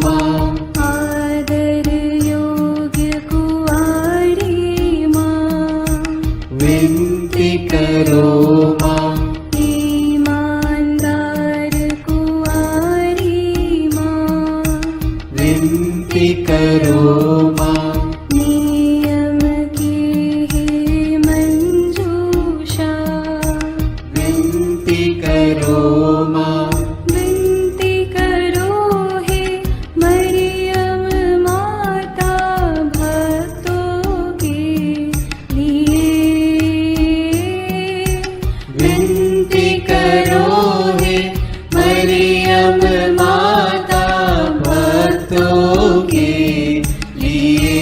माँ। आदर योग्य कुंवारी माँ, विनती करो माँ। ईमानदार कुंवारी माँ, विनती करो माँ। नियम की है मंजूषा, विनती करो माँ। विनती करो हे मरियम माता भक्तों के लिए। विनती करो हे मरियम माता भक्तों के लिए।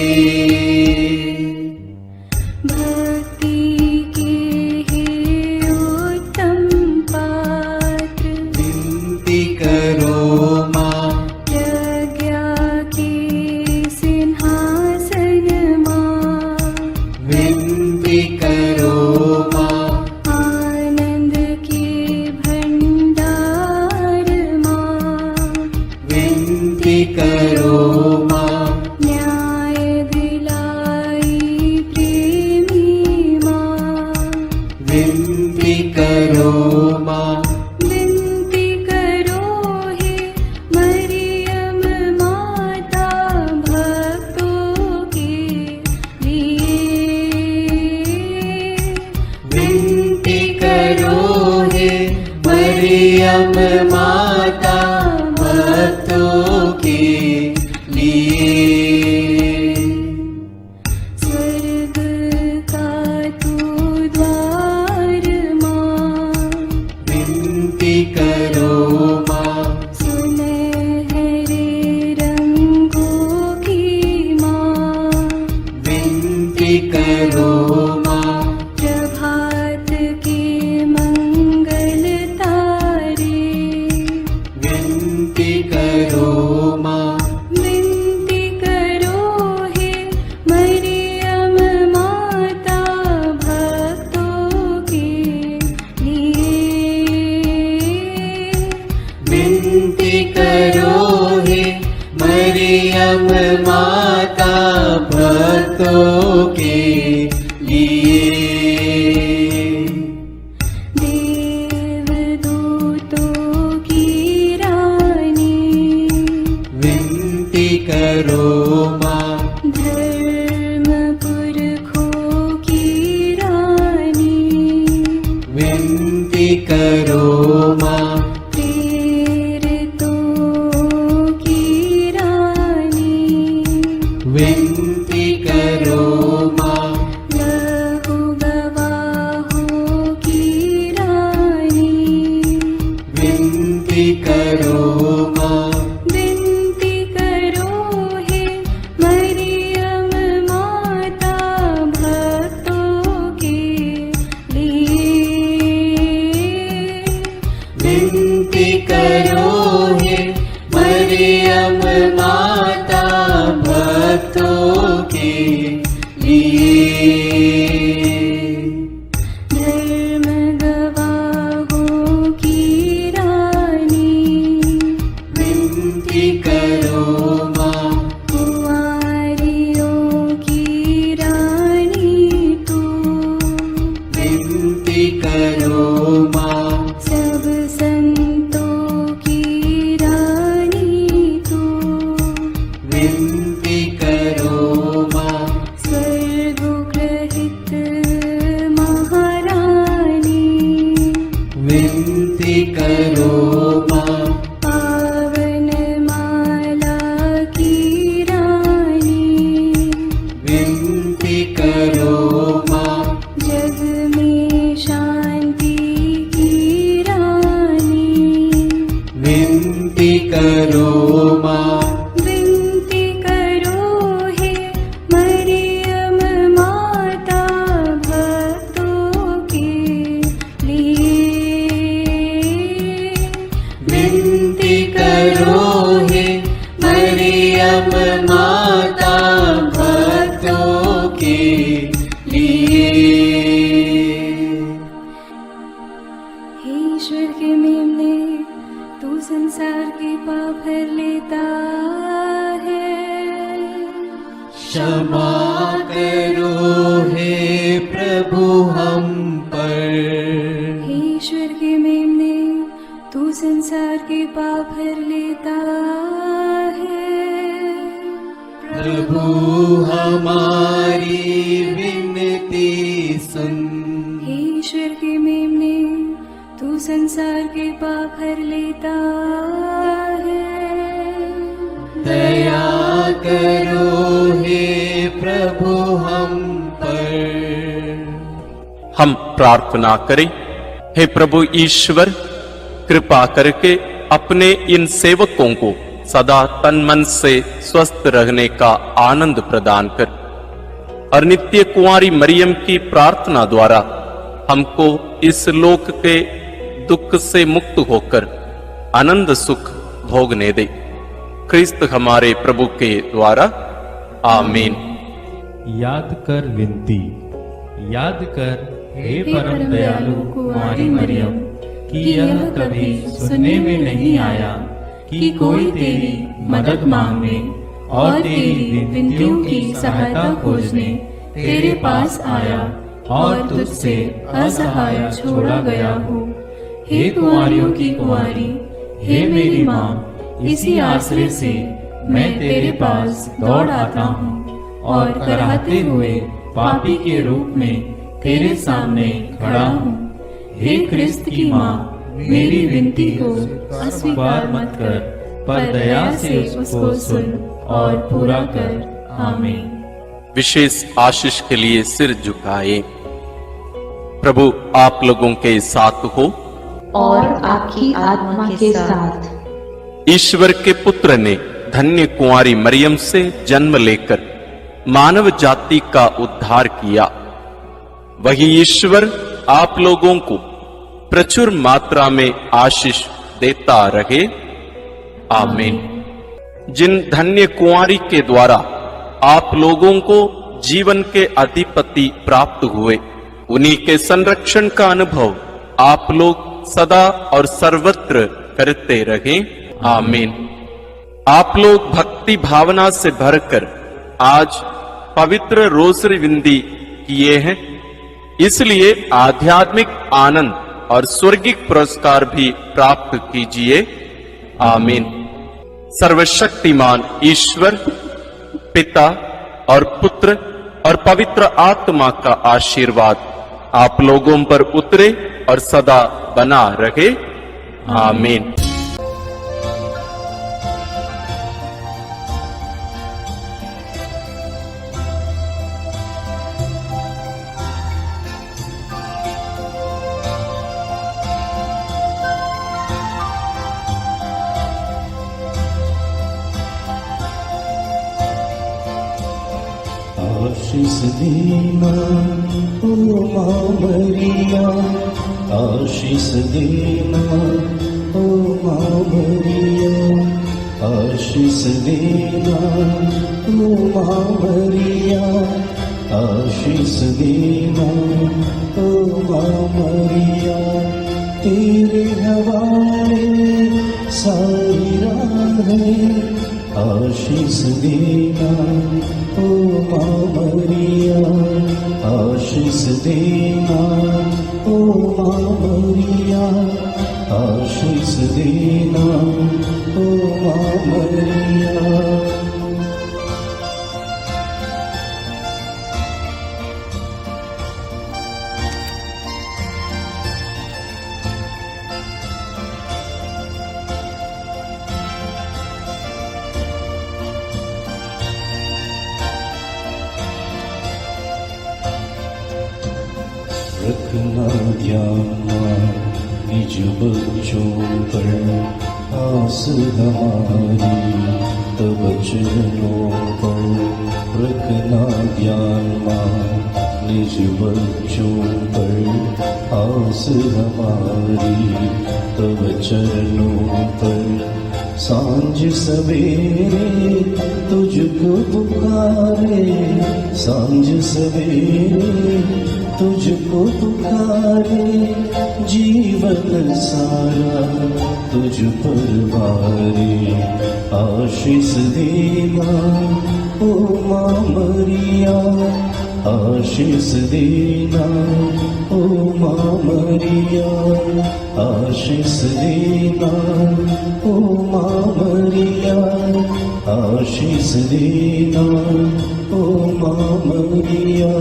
भक्ति के हे उत्तम पात्र, विनती करो माँ। प्रज्ञा के सिंहासन माँ, विनती करो माँ। आनंद के भंडार माँ, विनती करो माँ। न्याय दिलाई प्रेमी माँ, विनती करो माँ। विनती करो हे मरियम माता भक्तों के लिए। विनती करो हे मरियम माता भक्तों के लिए। स्वर्ग का तू द्वार माँ, विनती करो माँ। सुनहरे रंगों की माँ, विनती करो माँ। प्रभात के मंगल तारे मरियम माता भक्तों के लिए देवदूतों की रानी विनती करो माँ धर्म पुरखों की रानी विनती करो माँ प्रेरितों की रानी विनती करो माँ लहू गवाहों की रानी विनती करो माँ विनती करो हे मरियम माता भक्तों के लिए विनती करो हे मरियम माता भक्तों के लिए धर्म गवाहों की रानी विनती करो माँ कुंवारियों की रानी तू विनती करो माँ सब संतों की रानी तू विनती करो माँ स्वर्गोग्रहित महारानी विनती करो माँ पावन माला की रानी विनती करो माँ जग में शांति की रानी विनती करो माँ विनती करो हे मरियम माता भक्तों के लिए विनती करो हे मरियम माता भक्तों के लिए हे ईश्वर के मेमने तू संसार के पाप हर लेता है क्षमा करो हे प्रभु हम पर हे ईश्वर के मेमने तू संसार के पाप हर लेता है प्रभु हमारी विनती सुन हे ईश्वर के मेमने तू संसार के पाप हर लेता है दया करो हे प्रभु हम पर हम प्रार्थना करें। हे प्रभु ईश्वर, कृपा करके अपने इन सेवकों को सदा तन मन से स्वस्थ रहने का आनंद प्रदान कर और नित्य कुंवारी मरियम की प्रार्थना द्वारा हमको इस लोक के दुख से मुक्त होकर आनंद सुख भोगने दे। क्रिस्त हमारे प्रभु के द्वारा आमीन। याद कर विनती, याद कर हे परम दयालु कुंवारी मरियम कि यह कभी सुनने में नहीं आया कि कोई तेरी मदद मांगने और तेरी विनतियों की सहायता खोजने तेरे पास आया और तुझसे असहाय छोड़ा गया हो। हे कुंवारियों की कुंवारी, हे मेरी माँ, इसी आश्रय से मैं तेरे पास दौड़ आता हूँ और कराहते हुए पापी के रूप में तेरे सामने खड़ा हूँ। हे क्रिस्त की माँ, मेरी विनती को अस्वीकार मत कर, पर दया से उसको सुन और पूरा कर। आमीन। विशेष आशीष के लिए सिर झुकाए। प्रभु आप लोगों के साथ हो और आपकी आत्मा के साथ। ईश्वर के पुत्र ने धन्य कुंवारी मरियम से जन्म लेकर मानव जाति का उद्धार किया। वही ईश्वर आप लोगों को प्रचुर मात्रा में आशीष देता रहे। आमीन। जिन धन्य कुंवारी के द्वारा आप लोगों को जीवन के अधिपति प्राप्त हुए, उन्हीं के संरक्षण का अनुभव आप लोग सदा और सर्वत्र करते रहें। आमीन। आप लोग भक्ति भावना से भरकर आज पवित्र रोसरी विंदी किए हैं, इसलिए आध्यात्मिक आनंद और स्वर्गिक पुरस्कार भी प्राप्त कीजिए। आमीन। सर्वशक्तिमान ईश्वर पिता और पुत्र और पवित्र आत्मा का आशीर्वाद आप लोगों पर उतरे और सदा बना रहे। आमीन। आशीष देना ओ माँ मरिया, आशीष देना ओ माँ मरिया, आशीष देना ओ माँ मरिया, आशीष देना ओ माँ मरिया। तेरे हवाले सारी राहें, आशीष देना ओ माँ मरिया, आशीष देना ओ माँ मरिया, आशीष देना ओ माँ मरिया। रखना ध्यान निज बच्चों पर आस हमारी, तब चरणों पर रखना ध्यान निज बच्चों पर आस हमारी, तब चरणों पर सांझ सवेरे तुझको पुकारे, सांझ सवेरे तुझको पुकारे, जीवन सारा तुझ पर वारे। आशीष देना ओ माँ मरिया, आशीष देना ओ माँ मरिया, आशीष देना ओ माँ मरिया, आशीष देना ओ माँ मरिया।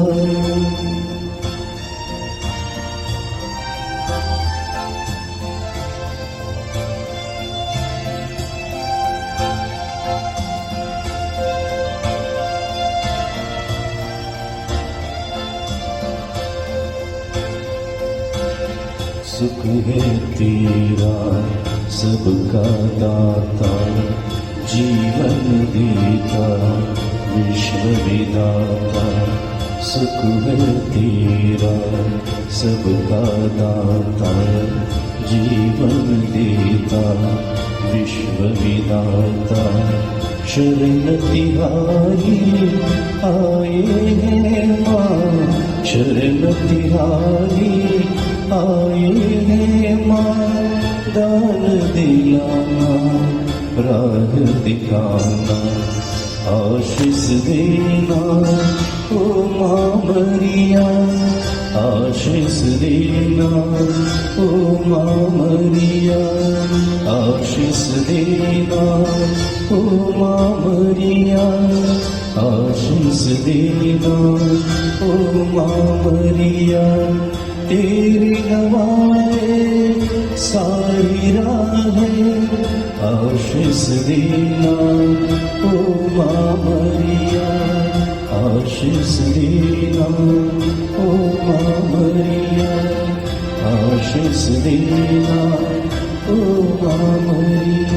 सुख है तेरा सबका दाता, जीवन देता विश्व विधाता। सुख है तेरा सबका दाता, जीवन देता विश्व विधाता। शरण तिहारी आए हैं माँ, शरण तिहारी आए हैं माँ। दान दिलाना राह दिखाना, आशीष देना ओ माँ मरिया, आशीष देना ओ माँ मरिया, आशीष देना ओ माँ मरिया, आशीष देना ओ माँ मरिया। तेरी हवाएं सारी राहें, आशीष देना ओ माँ मरिया, आशीष देना ओ माँ मरिया, आशीष देना ओ माँ मरिया।